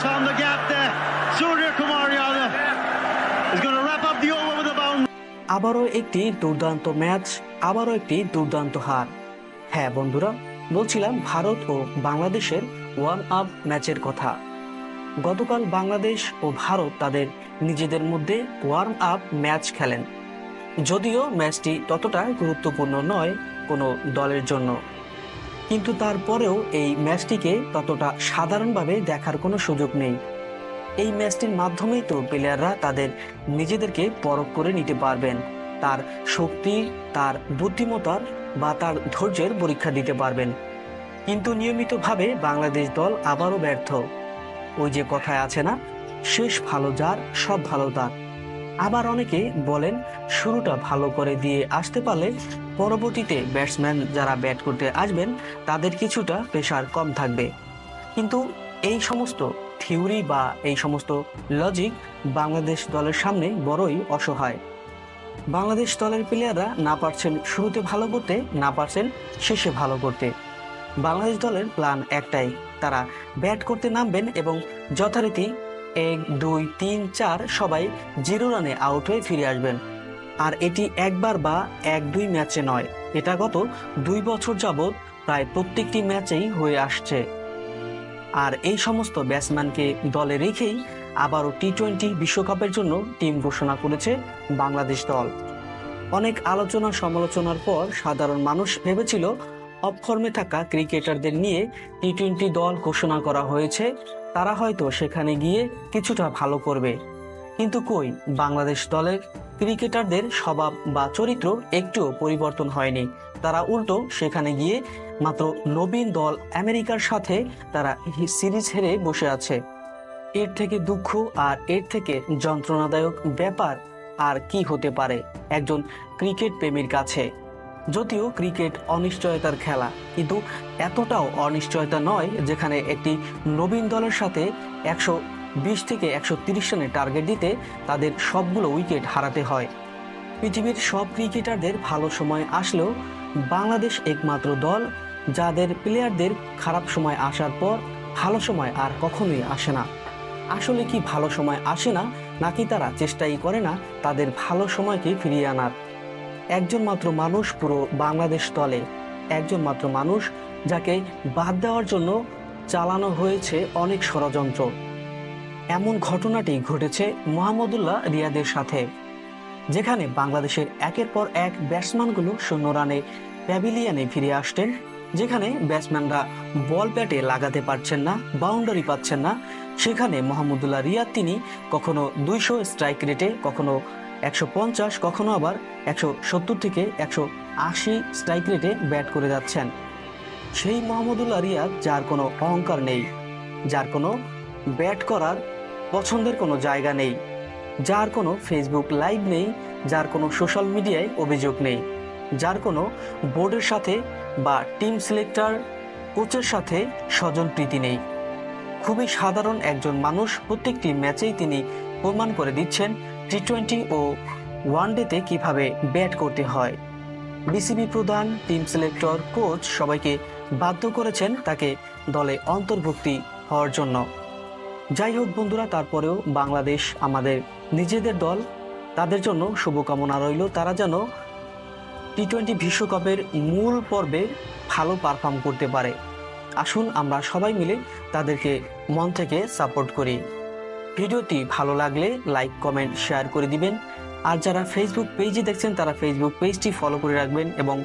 found the gap there. Surya Kumar Yadav is going to wrap up the over with a boundary. আবারও একটি দুর্দান্ত match, আবারও একটি দুর্দান্ত হার। হ্যাঁ বন্ধুরা, বলছিলাম ভারত ও বাংলাদেশের ওয়ার্ম আপ ম্যাচের কথা। গতকাল বাংলাদেশ ও ভারত তাদের নিজেদের মধ্যে ওয়ার্ম আপ ম্যাচ খেলেন। যদিও ম্যাচটি ততটা গুরুত্বপূর্ণ নয় কোনো দলের জন্য, কিন্তু তারপরেও এই ম্যাচটিকে ততটা সাধারণভাবে দেখার কোনো সুযোগ নেই। এই ম্যাচটির মাধ্যমেই তো প্লেয়াররা তাদের নিজেদেরকে পরখ করে নিতে পারবেন, তার শক্তি, তার বুদ্ধিমত্তার বা তার ধৈর্যের পরীক্ষা দিতে পারবেন। কিন্তু নিয়মিতভাবে বাংলাদেশ দল আবারও ব্যর্থ। ওই যে কথায় আছে না, শেষ ভালো যার সব ভালো তার। আবার অনেকে বলেন শুরুটা ভালো করে দিয়ে আসতে পারলে পরবর্তীতে ব্যাটসম্যান যারা ব্যাট করতে আসবেন তাদের কিছুটা প্রেশার কম থাকবে। কিন্তু এই সমস্ত থিওরি বা এই সমস্ত লজিক বাংলাদেশ দলের সামনে বড়ই অসহায়। বাংলাদেশ দলের প্লেয়াররা না পারছেন শুরুতে ভালো করতে, না পারছেন শেষে ভালো করতে। বাংলাদেশ দলের প্ল্যান একটাই, তারা ব্যাট করতে নামবেন এবং যথারীতি 1, 2, 3, 4 সবাই 0 রানে আউট হয়ে ফিরে আসবেন। আর এটি একবার বা 1-2 ম্যাচে নয়, এটা গত 2 বছর যাবৎ প্রায় প্রত্যেকটি ম্যাচেই হয়ে আসছে। আর এই সমস্ত ব্যাটসম্যানকে দলে রেখেই আবারও টি-20 বিশ্বকাপের জন্য টিম ঘোষণা করেছে বাংলাদেশ দল। অনেক আলোচনা সমালোচনার পর সাধারণ মানুষ ভেবেছিল অফ ফর্মে থাকা ক্রিকেটারদের নিয়ে টি-20 দল ঘোষণা করা হয়েছে, তারা হয়তো সেখানে গিয়ে কিছুটা ভালো করবে। কিন্তু কই, বাংলাদেশ দলের ক্রিকেটারদের স্বভাব বা চরিত্র একটুও পরিবর্তন হয়নি। তারা উল্টো সেখানে গিয়ে মাত্র নবীন দল আমেরিকার সাথে তারা সিরিজ হেরে বসে আছে। এর থেকে দুঃখ আর এর থেকে যন্ত্রণাদায়ক ব্যাপার আর কি হতে পারে একজন ক্রিকেট প্রেমীর কাছে। যদিও ক্রিকেট অনিশ্চয়তার খেলা, কিন্তু এতটাও অনিশ্চয়তা নয় যেখানে একটি নবীন দলের সাথে 120 থেকে 130 রানের টার্গেট দিতে তাদের সবগুলো উইকেট হারাতে হয়। পৃথিবীর সব ক্রিকেটারদের ভালো সময় আসলেও বাংলাদেশ একমাত্র দল যাদের প্লেয়ারদের খারাপ সময় আসার পর ভালো সময় আর কখনোই আসে না। আসলে কি ভালো সময় আসে না, নাকি তারা চেষ্টাই করে না তাদের ভালো সময়কে ফিরিয়ে আনার? একজন মাত্র মানুষ পুরো বাংলাদেশ দলে, একজন মাত্র মানুষ যাকে বাদ দেওয়ার জন্য চালানো হয়েছে অনেক ষড়যন্ত্র। এমন ঘটনাটি ঘটেছে মোহাম্মদুল্লাহ রিয়াদের সাথে, যেখানে বাংলাদেশের একের পর এক ব্যাটসম্যানগুলো 0 রানে প্যাভিলিয়নে ফিরে আসতেন, যেখানে ব্যাটসম্যানরা বল ব্যাটে লাগাতে পারছেন না, বাউন্ডারি পাচ্ছেন না, সেখানে মোহাম্মদুল্লাহ রিয়াদ তিনি কখনো 200 স্ট্রাইক রেটে, কখনো 150, কখনো আবার 170 থেকে 180 স্ট্রাইক রেটে ব্যাট করে যাচ্ছেন। সেই মোহাম্মদুল্লাহ রিয়াদ যার কোনো অহংকার নেই, যার কোনো ব্যাট করার পছন্দের কোনো জায়গা নেই, যার কোনো ফেসবুক লাইভ নেই, যার কোনো সোশ্যাল মিডিয়ায় অভিযোগ নেই, যার কোনো বোর্ডের সাথে বা টিম সিলেক্টর কোচের সাথে স্বজনপ্রীতি নেই। খুবই সাধারণ একজন মানুষ, প্রত্যেকটি ম্যাচেই তিনি প্রমাণ করে দিচ্ছেন টি-20 ও ওয়ানডেতে কিভাবে ব্যাট করতে হয়। বিসিবি প্রধান, টিম সিলেক্টর, কোচ সবাইকে বাধ্য করেছেন তাকে দলে অন্তর্ভুক্তি হওয়ার জন্য। যাই হোক বন্ধুরা, তারপরেও বাংলাদেশ আমাদের নিজেদের দল, তাদের জন্য শুভকামনা রইল। তারা যেন টি-20 বিশ্বকাপের মূল পর্বে ভালো পারফর্ম করতে পারে। আসুন আমরা সবাই মিলে তাদেরকে মন থেকে সাপোর্ট করি। ভিডিওটি ভালো লাগলে লাইক, কমেন্ট, শেয়ার করে দিবেন। আর যারা ফেসবুক পেজে দেখছেন তারা ফেসবুক পেজটি ফলো করে রাখবেন, এবং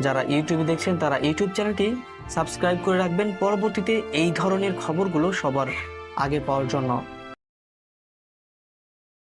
যারা ইউটিউবে দেখছেন তারা ইউটিউব চ্যানেলটি সাবস্ক্রাইব করে রাখবেন পরবর্তীতে এই ধরনের খবরগুলো সবার আগে পাওয়ার জন্য।